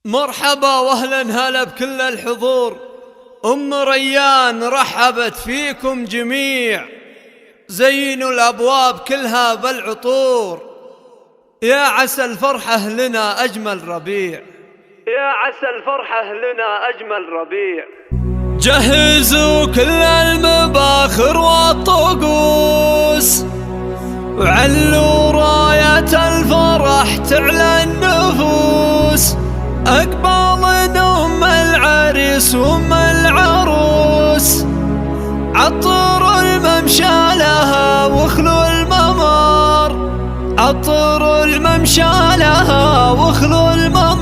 مرحبا واهلا هلا بكل الحضور. أم ريان رحبت فيكم جميع، زينوا الأبواب كلها بالعطور، يا عسى الفرحة لنا أجمل ربيع، يا عسى الفرحة لنا أجمل ربيع. جهزوا كل المباخر والطقوس، وعلوا راية الفرح تعلى النفوس، أقبال أم العريس وأم العروس، عطروا الممشى لها واخلوا الممر، عطروا الممشى لها واخلوا الممر.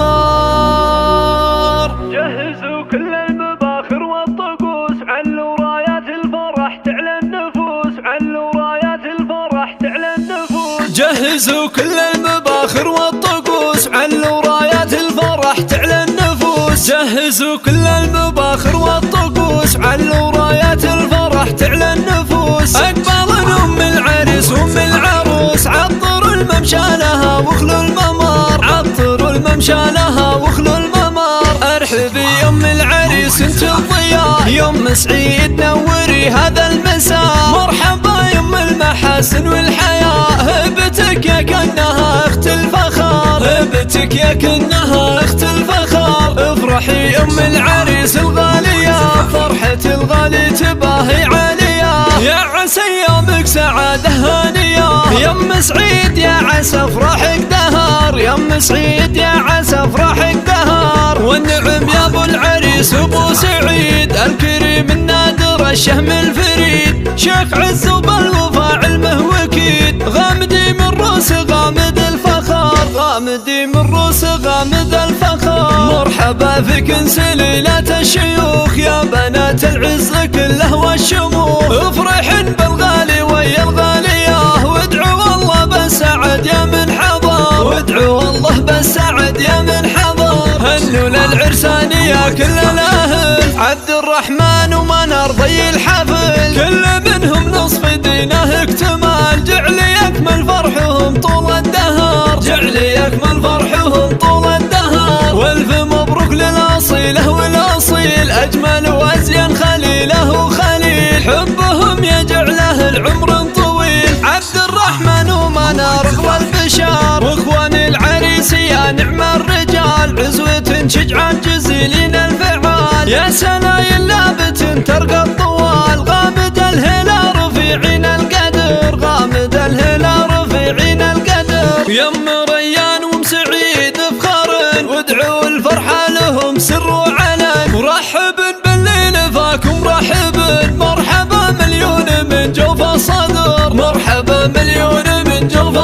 جهزوا كل المباخر والطقوس، علوا رايات الفرح تعلى النفوس، علوا رايات الفرح تعلى النفوس. جهزوا كل المباخر والطقوس، علوا رايات الفرح تعلى النفوس. جهزوا كل المباخر والطقوس، علوا رايات الفرح تعلى النفوس، أقبال أم العريس وأم العروس، عطروا الممشى لها واخلوا الممر، عطروا الممشى لها واخلوا الممر. ارحبي يا أم العريس انت الضياء، يوم سعيد نوري هذا المساء، مرحبا يا أم المحاسن والحياة، هبتك يا كأنها اخت الفخر، هبتك يا كأنها اخت الفخر. افرحي يا أم العريس الغالية، فرحة الغالي تباهي عالية، يا عسى ايامك سعادة هانية، يا أم سعيد يا عسى افراحك دهر، يا أم سعيد يا عسى افراحك دهر. والنعم يا ابو العريس ابو سعيد، الكريم النادر الشهم الفريد، شيخ عز وبالوفا علمه وكيد، غامدي من روس غامد الفخر، غامدي من روس غامد الفخر. مرحبا فيك سليلة الشيوخ، يا بنات العز كله والشموخ، افرحن بالغالي ويا الغالية، وادعوا الله بالسعد يا من حضر، وادعوا الله بالسعد يا من حضر. هنوا للعرسان يا كل الاهل، عبد الرحمن ومنار ضي الحفل، كل منهم نصف دينه اكتمال، جعل يكمل فرحهم طول الدهر، جعل يكمل فرحهم طول الدهر. والف مبروك للاصيله والاصيل، اجمل وازين خليله وخليل، حبهم يجعله العمر طويل، عبد الرحمن ومنار والبشار، واخوان العريس يا نعم الرجال، عزوة شجعان جزيلين الفعال، يا سنايل لابت ترقى الطوال، غامد الهلال رفيعين القدر، غامد الهلال رفيعين القدر. يا أم ريان وأم سعيد افخارن، وادعوا الفرحة لهم سر وعلن، ورحبن بالليل فاكم رحبن، مرحبا مليون من جوف الصدر، مرحبا مليون من جوف